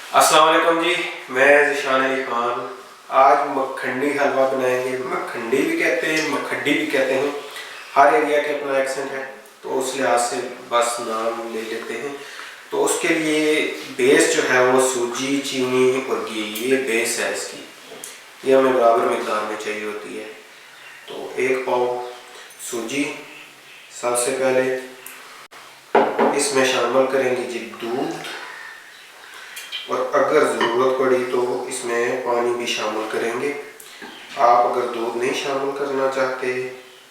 अस्सलाम वालेकुम जी। मैं ज़िशान अली खान। आज मखंडी हलवा बनाएंगे। मखंडी भी कहते हैं, मखड्डी भी कहते हैं, हर एरिया के अपना एक्सेंट है, तो उस लिहाज से बस नाम ले लेते हैं। तो उसके लिए बेस जो है वो सूजी, चीनी और घी, ये बेस है इसकी। ये हमें बराबर मिकदार में चाहिए होती है। तो 1 पाव सूजी सबसे पहले इसमें शामिल करेंगे जी दूध, और अगर ज़रूरत पड़ी तो इसमें पानी भी शामिल करेंगे। आप अगर दूध नहीं शामिल करना चाहते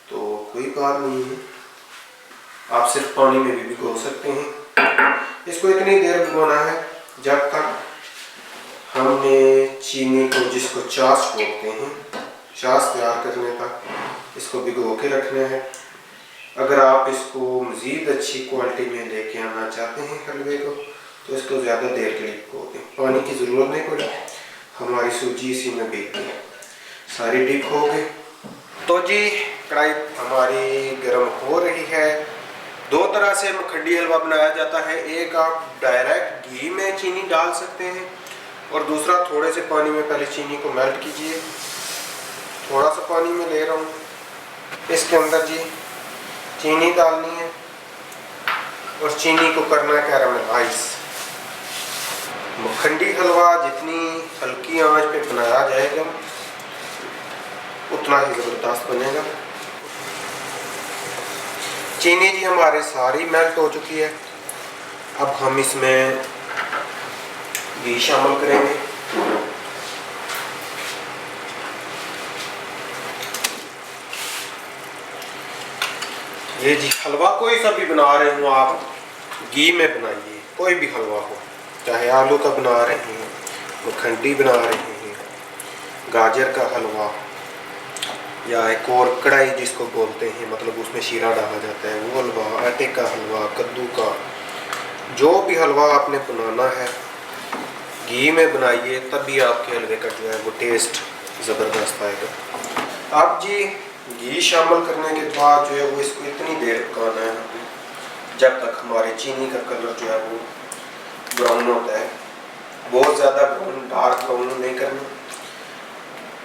तो कोई बात नहीं है, आप सिर्फ पानी में भी भिगो सकते हैं। इसको इतनी देर भिगोना है जब तक हमने चीनी को, जिसको चाश बोलते हैं, चाश तैयार करने तक इसको भिगो के रखना है। अगर आप इसको मज़ीद अच्छी क्वालिटी में लेके आना चाहते हैं हलवे को, तो इसको ज़्यादा देर के लिए भिगो दें। पानी की ज़रूरत नहीं पड़ी, हमारी सूजी इसी में भीग गई, सारी डिप हो गई। तो जी कढ़ाई हमारी गर्म हो रही है। 2 तरह से मखंडी हलवा बनाया जाता है। एक आप डायरेक्ट घी में चीनी डाल सकते हैं, और दूसरा थोड़े से पानी में पहले चीनी को मेल्ट कीजिए। थोड़ा सा पानी में ले रहा हूँ, इसके अंदर जी चीनी डालनी है और चीनी को करना है कैरामलाइज। मखंडी हलवा जितनी हल्की आंच पे बनाया जाएगा उतना ही ज़बरदस्त बनेगा। चीनी जी हमारे सारी मेल्ट हो चुकी है। अब हम इसमें घी शामिल करेंगे। ये जी हलवा कोई सा भी बना रहे हो आप, घी में बनाइए। कोई भी हलवा हो, चाहे आलू का बना रहे हैं, मखंडी बना रहे हैं, गाजर का हलवा, या एक और कढ़ाई जिसको बोलते हैं, मतलब उसमें शीरा डाला जाता है, वो हलवा, आटे का हलवा, कद्दू का, जो भी हलवा आपने बनाना है घी में बनाइए, तभी आपके हलवे का जो है वो टेस्ट ज़बरदस्त आएगा। अब जी घी शामिल करने के बाद जो है वो इसको इतनी देर पकाना है जब तक हमारे चीनी का कलर जो है वो ब्राउन होता है। बहुत ज़्यादा ब्राउन, डार्क ब्राउन नहीं करना।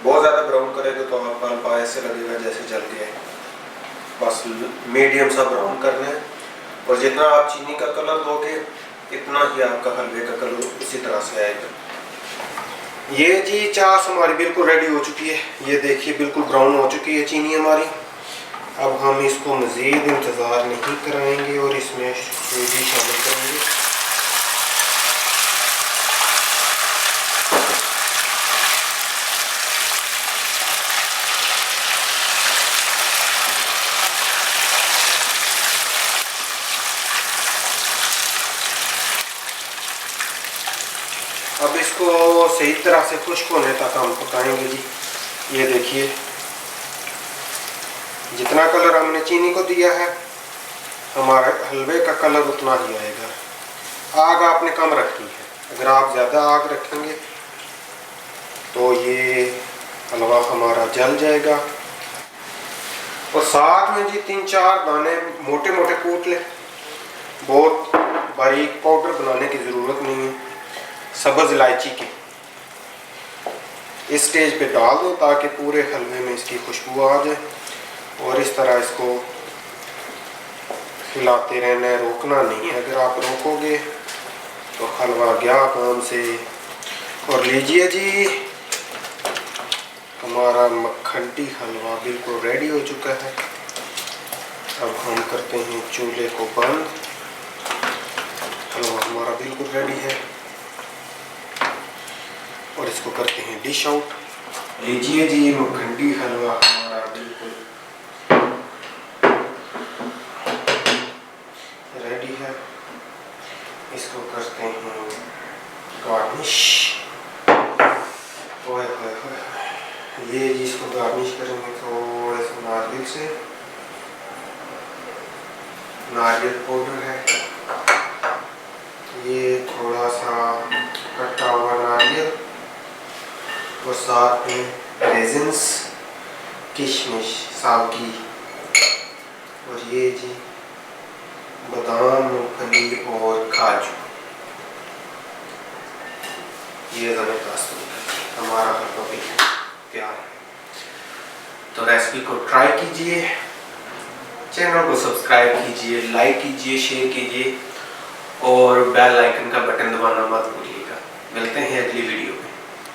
बहुत ज़्यादा ब्राउन करेंगे तो आपका हलवा ऐसे लगेगा जैसे जल गया है। बस मीडियम सा ब्राउन करना है, और जितना आप चीनी का कलर दोगे इतना ही आपका हलवे का कलर उसी तरह से आएगा। ये जी चाश हमारी बिल्कुल रेडी हो चुकी है। ये देखिए बिल्कुल ब्राउन हो चुकी है चीनी हमारी। अब हम इसको मज़ीद इंतज़ार नहीं कराएंगे और इसमें सूजी शामिल करेंगे। अब इसको सही तरह से खुश्क होने तक हम पकाएंगे जी। ये देखिए जितना कलर हमने चीनी को दिया है हमारे हलवे का कलर उतना ही आएगा। आग आपने कम रखनी है। अगर आप ज़्यादा आग रखेंगे तो ये हलवा हमारा जल जाएगा। और साथ में जी 3-4 दाने मोटे मोटे कूट लें। बहुत बारीक पाउडर बनाने की ज़रूरत नहीं है। सब्ज़ इलायची के इस स्टेज पे डाल दो ताकि पूरे हलवे में इसकी खुशबू आ जाए। और इस तरह इसको हिलाते रहना है, रोकना नहीं है। अगर आप रोकोगे तो हलवा गया काम से। और लीजिए जी हमारा मखंडी हलवा बिल्कुल रेडी हो चुका है। अब हम करते हैं चूल्हे को बंद। हलवा हमारा बिल्कुल रेडी है और इसको करते हैं डिश आउट। लीजिए जी मखंडी हलवा हमारा बिल्कुल रेडी है। इसको करते हैं गार्निश। ओए होए होए, ये जी इसको गार्निश करेंगे थोड़े से नारियल से। नारियल पाउडर है, ये थोड़ा सा कटा हुआ नारियल, और साथ में रेजिन्स, किशमिश सावगी, और ये जी बादाम, मूंगफली और काजू। ये ज़बरदस्त हमारा हलवा भी तैयार है। तो रेसिपी को ट्राई कीजिए, चैनल को सब्सक्राइब कीजिए, लाइक कीजिए, शेयर कीजिए और बेल आइकन का बटन दबाना मत भूलिएगा। मिलते हैं अगली वीडियो।